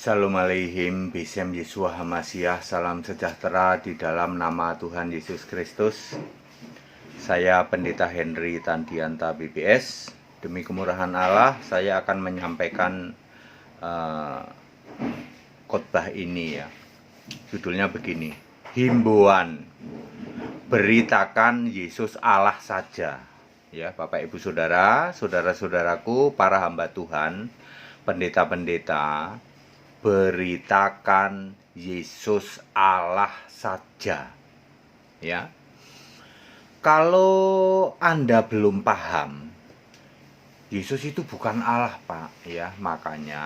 Shalom Aleihim, Bisem Yeshua Hamasiah, salam sejahtera di dalam nama Tuhan Yesus Kristus. Saya Pendeta Henry Tandianta BPS. Demi kemurahan Allah, saya akan menyampaikan khotbah ini ya. Judulnya begini, himbauan, beritakan Yesus Allah saja. Ya, Bapak Ibu Saudara, saudara-saudaraku, para hamba Tuhan, pendeta-pendeta, beritakan Yesus Allah saja. Ya. Kalau Anda belum paham, Yesus itu bukan Allah, Pak, ya. Makanya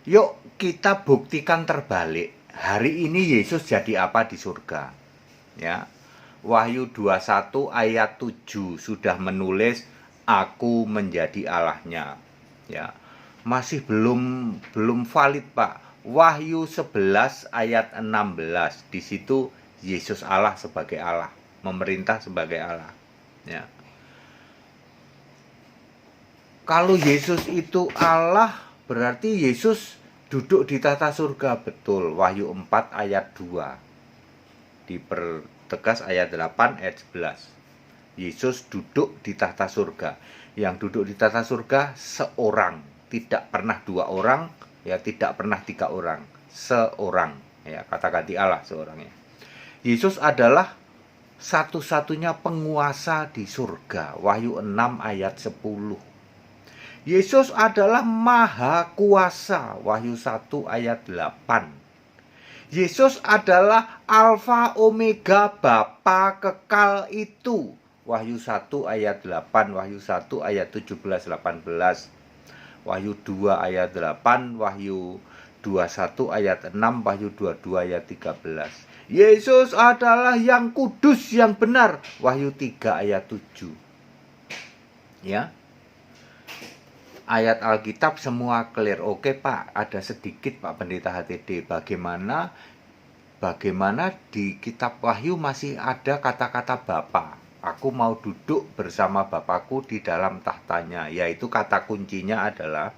yuk kita buktikan terbalik. Hari ini Yesus jadi apa di surga? Ya. Wahyu 21 ayat 7 sudah menulis aku menjadi Allahnya. Ya. Masih belum valid, Pak. Wahyu 11 ayat 16, di situ Yesus Allah sebagai Allah, memerintah sebagai Allah. Ya. Kalau Yesus itu Allah, berarti Yesus duduk di tata surga, betul. Wahyu 4 ayat 2. Dipertegas ayat 8 ayat 11. Yesus duduk di tata surga. Yang duduk di tata surga seorang. Tidak pernah dua orang, ya tidak pernah tiga orang, seorang, ya kata ganti Allah seorangnya. Yesus adalah satu-satunya penguasa di surga. Wahyu 6 ayat 10. Yesus adalah maha kuasa. Wahyu 1 ayat 8. Yesus adalah Alfa Omega, Bapa kekal itu. Wahyu 1 ayat 8, Wahyu 1 ayat 17-18. Wahyu 2 ayat 8, Wahyu 21 ayat 6, Wahyu 22 ayat 13. Yesus adalah yang kudus, yang benar. Wahyu 3 ayat 7. Ya. Ayat Alkitab semua clear. Oke, Pak, ada sedikit Pak Pendeta HTD. Bagaimana di kitab Wahyu masih ada kata-kata Bapa. Aku mau duduk bersama Bapakku di dalam tahtanya. Yaitu kata kuncinya adalah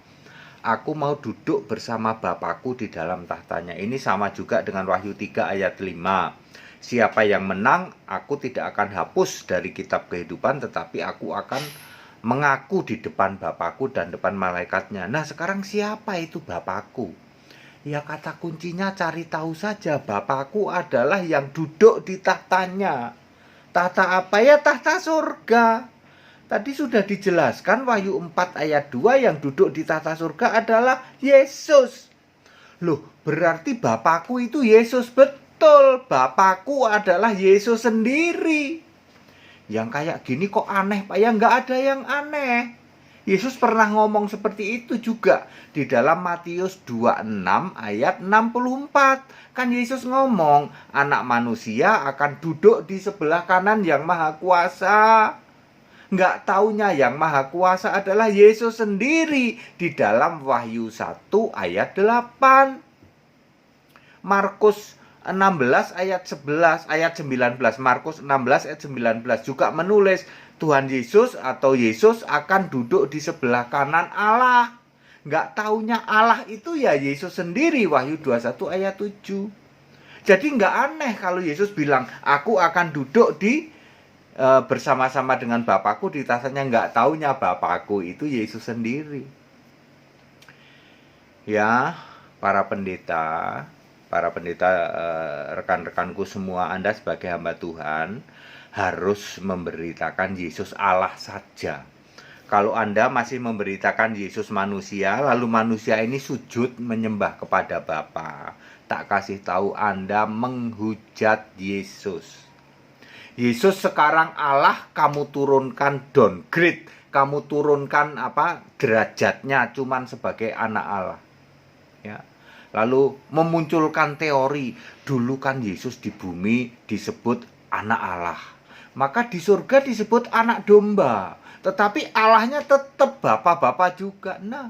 aku mau duduk bersama Bapakku di dalam tahtanya. Ini sama juga dengan Wahyu 3 ayat 5. Siapa yang menang, aku tidak akan hapus dari kitab kehidupan, tetapi aku akan mengaku di depan Bapakku dan depan malaikatnya. Nah, sekarang siapa itu Bapakku? Ya, kata kuncinya cari tahu saja. Bapakku adalah yang duduk di tahtanya. Tahta apa ya? Tahta surga. Tadi sudah dijelaskan Wahyu 4 ayat 2 yang duduk di tahta surga adalah Yesus. Loh, berarti Bapakku itu Yesus, betul. Bapakku adalah Yesus sendiri. Yang kayak gini kok aneh, Pak? Ya nggak ada yang aneh. Yesus pernah ngomong seperti itu juga di dalam Matius 26 ayat 64. Kan Yesus ngomong, anak manusia akan duduk di sebelah kanan yang maha kuasa. Nggak taunya yang maha kuasa adalah Yesus sendiri di dalam Wahyu 1 ayat 8. Markus 16 ayat 11 ayat 19. Markus 16 ayat 19 juga menulis Tuhan Yesus atau Yesus akan duduk di sebelah kanan Allah. Nggak taunya Allah itu ya Yesus sendiri. Wahyu 21 ayat 7. Jadi nggak aneh kalau Yesus bilang aku akan duduk di bersama-sama dengan Bapakku di tahtanya. Nggak taunya Bapakku itu Yesus sendiri. Ya, para pendeta, rekan-rekanku semua, Anda sebagai hamba Tuhan harus memberitakan Yesus Allah saja. Kalau Anda masih memberitakan Yesus manusia, lalu manusia ini sujud menyembah kepada Bapa, tak kasih tahu Anda menghujat Yesus. Yesus sekarang Allah, kamu turunkan downgrade, kamu turunkan derajatnya cuman sebagai anak Allah. Ya. Lalu memunculkan teori, dulu kan Yesus di bumi disebut anak Allah. Maka di surga disebut anak domba. Tetapi Allahnya tetap Bapa-Bapa juga. Nah,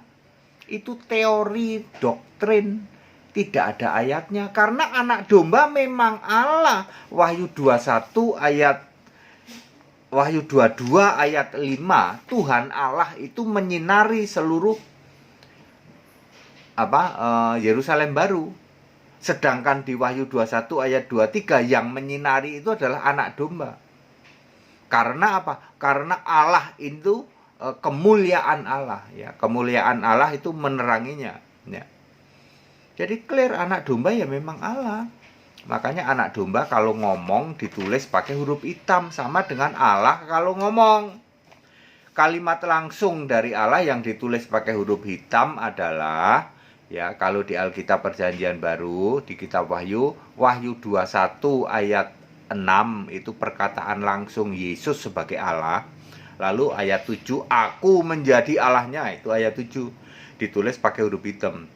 itu teori doktrin. Tidak ada ayatnya. Karena anak domba memang Allah. Wahyu 22 ayat 5. Tuhan Allah itu menyinari seluruh Yerusalem baru. Sedangkan di Wahyu 21 ayat 23 yang menyinari itu adalah anak domba. Karena apa? Karena Allah itu kemuliaan Allah, ya. Kemuliaan Allah itu meneranginya, ya. Jadi clear, anak domba ya memang Allah. Makanya anak domba kalau ngomong ditulis pakai huruf hitam, sama dengan Allah kalau ngomong. Kalimat langsung dari Allah yang ditulis pakai huruf hitam adalah, ya, kalau di Alkitab Perjanjian Baru, di kitab Wahyu 21 ayat 6 itu perkataan langsung Yesus sebagai Allah. Lalu ayat 7, aku menjadi Allahnya, itu ayat 7, ditulis pakai huruf hitam.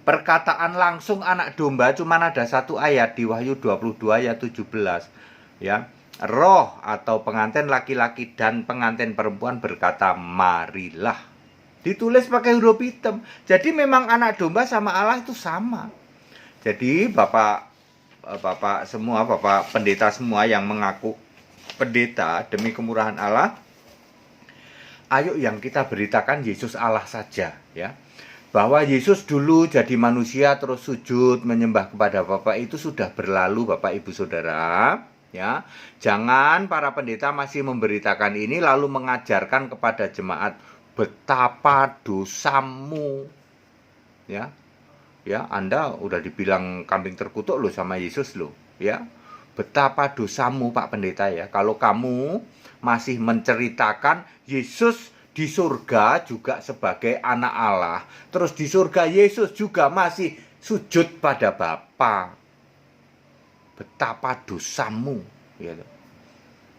Perkataan langsung anak domba cuma ada satu ayat di Wahyu 22 ayat 17, ya. Roh atau pengantin laki-laki dan pengantin perempuan berkata, marilah. Ditulis pakai huruf hitam. Jadi memang anak domba sama Allah itu sama. Jadi Bapak semua, Bapak pendeta semua yang mengaku pendeta demi kemurahan Allah, ayo yang kita beritakan Yesus Allah saja, ya. Bahwa Yesus dulu jadi manusia terus sujud menyembah kepada Bapa itu sudah berlalu, Bapak Ibu Saudara, ya. Jangan para pendeta masih memberitakan ini lalu mengajarkan kepada jemaat betapa dosamu, ya. Ya, Anda udah dibilang kambing terkutuk loh sama Yesus loh, ya. Betapa dosamu Pak Pendeta, ya, kalau kamu masih menceritakan Yesus di surga juga sebagai anak Allah, terus di surga Yesus juga masih sujud pada Bapa. Betapa dosamu, ya.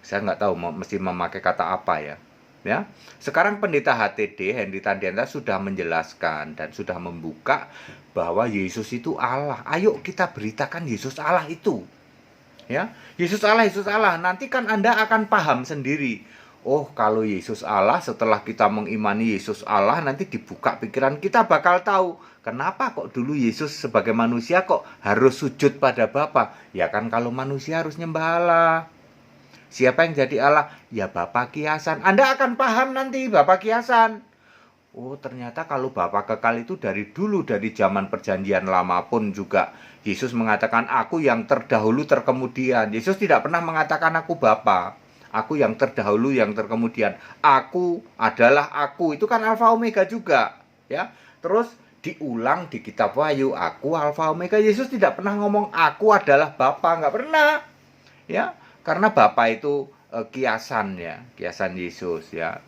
Saya nggak tahu mesti memakai kata apa, ya. Ya, sekarang pendeta HTD Henry Tandianta sudah menjelaskan dan sudah membuka bahwa Yesus itu Allah. Ayo kita beritakan Yesus Allah itu, ya. Yesus Allah, Yesus Allah. Nanti kan Anda akan paham sendiri. Oh, kalau Yesus Allah, setelah kita mengimani Yesus Allah, nanti dibuka pikiran kita bakal tahu kenapa kok dulu Yesus sebagai manusia kok harus sujud pada Bapa. Ya kan kalau manusia harus nyembah Allah. Siapa yang jadi Allah? Ya Bapa kiasan. Anda akan paham nanti Bapa kiasan. Oh, ternyata kalau Bapa kekal itu dari dulu, dari zaman perjanjian lama pun juga Yesus mengatakan aku yang terdahulu terkemudian. Yesus tidak pernah mengatakan aku Bapa. Aku yang terdahulu yang terkemudian. Aku adalah aku. Itu kan Alfa Omega juga, ya. Terus diulang di kitab Wahyu, aku Alfa Omega. Yesus tidak pernah ngomong aku adalah Bapa, nggak pernah, ya. Karena Bapa itu kiasan, ya, kiasan Yesus, ya.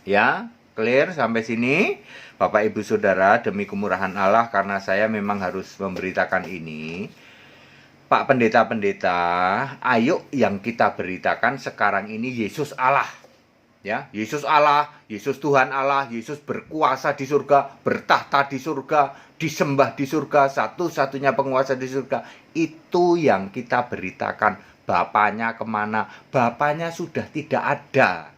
Ya, clear sampai sini, Bapak Ibu Saudara, demi kemurahan Allah, karena saya memang harus memberitakan ini. Pak pendeta-pendeta, ayo yang kita beritakan sekarang ini Yesus Allah, ya. Yesus Allah, Yesus Tuhan Allah, Yesus berkuasa di surga, bertahta di surga, disembah di surga, satu-satunya penguasa di surga. Itu yang kita beritakan. Bapaknya kemana? Bapaknya sudah tidak ada.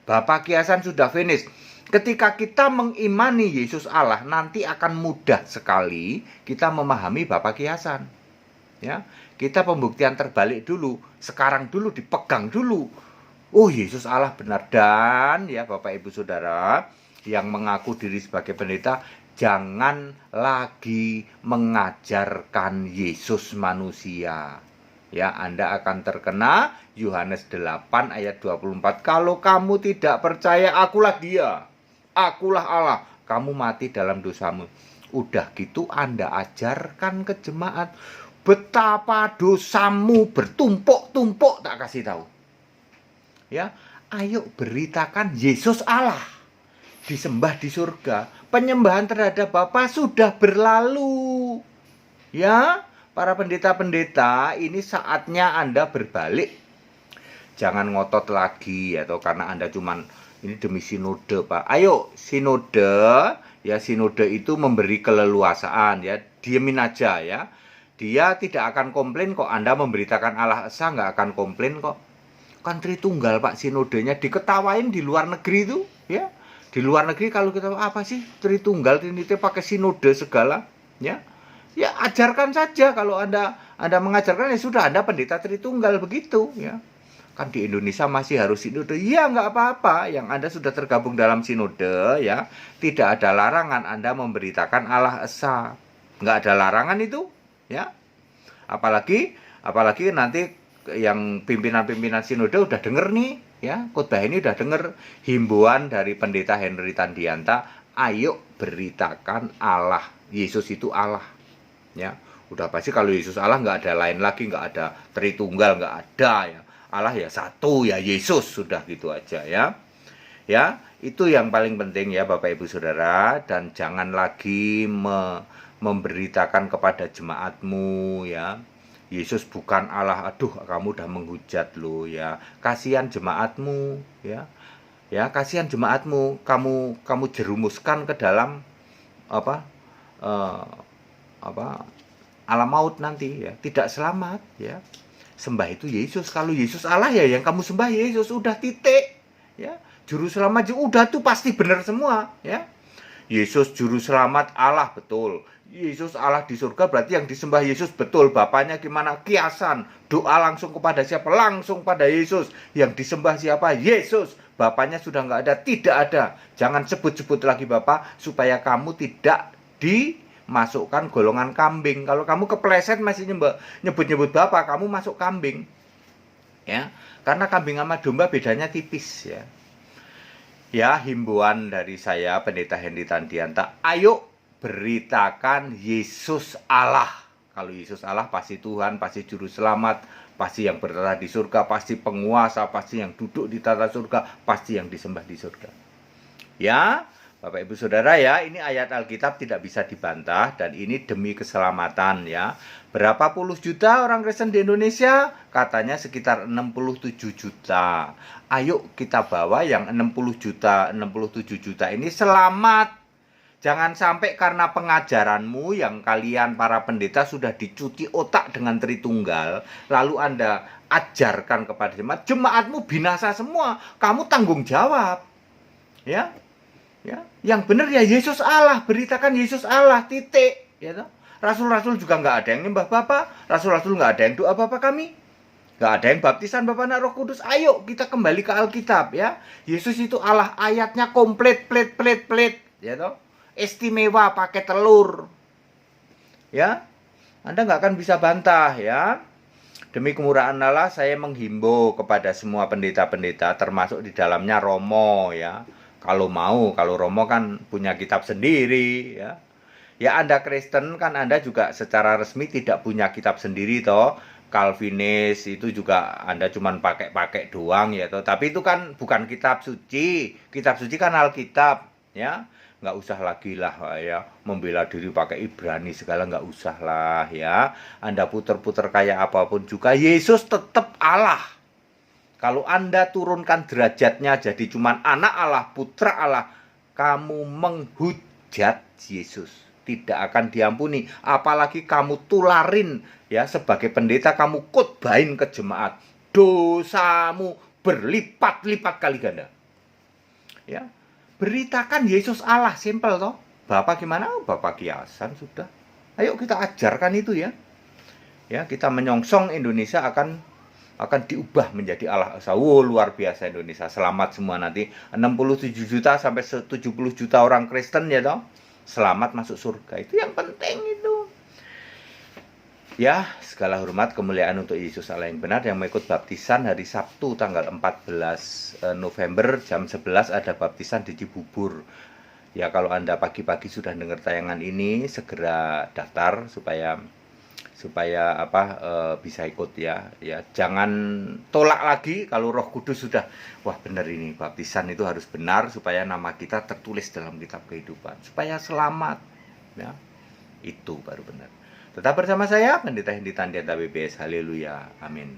Bapa kiasan sudah finish. Ketika kita mengimani Yesus Allah, nanti akan mudah sekali kita memahami Bapa kiasan, ya. Kita pembuktian terbalik dulu, sekarang dulu dipegang dulu. Oh, Yesus Allah benar. Dan ya Bapak Ibu Saudara yang mengaku diri sebagai pendeta, jangan lagi mengajarkan Yesus manusia. Ya, Anda akan terkena Yohanes 8 ayat 24. Kalau kamu tidak percaya akulah dia, akulah Allah, kamu mati dalam dosamu. Udah gitu Anda ajarkan ke jemaat betapa dosamu bertumpuk-tumpuk, tak kasih tahu. Ya, ayo beritakan Yesus Allah, disembah di surga. Penyembahan terhadap Bapa sudah berlalu. Ya, para pendeta-pendeta, ini saatnya Anda berbalik. Jangan ngotot lagi, atau karena Anda cuman ini demi sinode, Pak. Ayo, sinode, ya, sinode itu memberi keleluasaan, ya. Diemin aja, ya. Dia tidak akan komplain kok Anda memberitakan Allah Esa, nggak akan komplain kok. Kan Tritunggal Pak sinodenya, diketawain di luar negeri itu, ya. Di luar negeri kalau kita apa sih Tritunggal, Trinity pakai sinode segala, ya. Ya ajarkan saja. Kalau Anda mengajarkan ya sudah, Anda pendeta Tritunggal begitu, ya. kan di Indonesia masih harus sinode. Ya nggak apa-apa, yang Anda sudah tergabung dalam sinode ya, tidak ada larangan Anda memberitakan Allah Esa. Nggak ada larangan itu ya. Apalagi nanti yang pimpinan-pimpinan sinode udah denger nih ya, khotbah ini udah denger himbauan dari pendeta Henry Tandianta, ayo beritakan Allah, Yesus itu Allah ya. Udah pasti kalau Yesus Allah nggak ada lain lagi, nggak ada Tritunggal, nggak ada ya. Allah ya satu ya, Yesus, sudah gitu aja ya. Ya, itu yang paling penting ya Bapak Ibu Saudara. Dan jangan lagi memberitakan kepada jemaatmu ya, Yesus bukan Allah. Aduh, kamu udah menghujat loh ya. Kasihan jemaatmu ya. Ya, kasihan jemaatmu. Kamu jerumuskan ke dalam apa? Alam maut nanti ya, tidak selamat ya. Sembah itu Yesus. Kalau Yesus Allah ya yang kamu sembah Yesus, udah titik ya. Juru selamat udah tuh pasti benar semua ya. Yesus juru selamat Allah, betul. Yesus Allah di surga, berarti yang disembah Yesus, betul. Bapaknya gimana? Kiasan. Doa langsung kepada siapa? Langsung pada Yesus. Yang disembah siapa? Yesus. Bapaknya sudah nggak ada, tidak ada. Jangan sebut-sebut lagi Bapak, supaya kamu tidak dimasukkan golongan kambing. Kalau kamu kepleset masih nyebut-nyebut Bapak, kamu masuk kambing ya. Karena kambing sama domba bedanya tipis ya. Ya, himbauan dari saya Pendeta Henry Tandianta, ayo beritakan Yesus Allah. Kalau Yesus Allah pasti Tuhan, pasti juru selamat, pasti yang bertata di surga, pasti penguasa, pasti yang duduk di tata surga, pasti yang disembah di surga. Ya, Bapak Ibu Saudara ya, ini ayat Alkitab tidak bisa dibantah dan ini demi keselamatan ya. Berapa puluh juta orang Kristen di Indonesia? Katanya sekitar 67 juta. Ayo kita bawa yang 67 juta ini selamat. Jangan sampai karena pengajaranmu yang kalian para pendeta sudah dicuci otak dengan Tritunggal, lalu Anda ajarkan kepada jemaatmu binasa semua. Kamu tanggung jawab. Ya. Ya, yang benar ya Yesus Allah, beritakan Yesus Allah, titik ya toh. Rasul-rasul juga nggak ada yang nyembah Bapa, rasul-rasul nggak ada yang doa Bapa kami, nggak ada yang baptisan Bapa Anak Roh Kudus. Ayo kita kembali ke Alkitab ya. Yesus itu Allah, ayatnya komplit, plit ya toh. Istimewa, pakai telur ya. Anda nggak akan bisa bantah ya. Demi kemurahan Allah saya menghimbau kepada semua pendeta-pendeta, termasuk di dalamnya Romo ya. Kalau mau, kalau Romo kan punya kitab sendiri ya. Ya Anda Kristen kan Anda juga secara resmi tidak punya kitab sendiri toh. Calvinis itu juga Anda cuman pakai doang ya toh. Tapi itu kan bukan kitab suci. Kitab suci kan Alkitab ya. Nggak usah lagi lah ya membela diri pakai Ibrani segala, nggak usah lah ya. Anda puter-puter kayak apapun juga Yesus tetap Allah. Kalau Anda turunkan derajatnya jadi cuman anak Allah, putra Allah, kamu menghujat Yesus, tidak akan diampuni. Apalagi kamu tularin ya, sebagai pendeta kamu khotbahin ke jemaat, dosamu berlipat-lipat kali ganda. Ya, beritakan Yesus Allah, simpel toh. Bapak gimana? Bapak kiasan sudah. Ayo kita ajarkan itu ya. Ya, kita menyongsong Indonesia akan diubah menjadi Allah Esa. Luar biasa Indonesia. Selamat semua nanti. 67 juta sampai 70 juta orang Kristen ya toh. Selamat masuk surga. Itu yang penting itu. Ya, segala hormat kemuliaan untuk Yesus Allah yang benar. Yang mengikut baptisan hari Sabtu tanggal 14 November jam 11 ada baptisan di Cibubur. Ya, kalau Anda pagi-pagi sudah dengar tayangan ini, segera daftar supaya bisa ikut ya. Jangan tolak lagi kalau Roh Kudus sudah wah benar ini baptisan itu harus benar supaya nama kita tertulis dalam kitab kehidupan supaya selamat ya. Itu baru benar. Tetap bersama saya Pendeta Henry Tandianta BPS. Haleluya. Amin.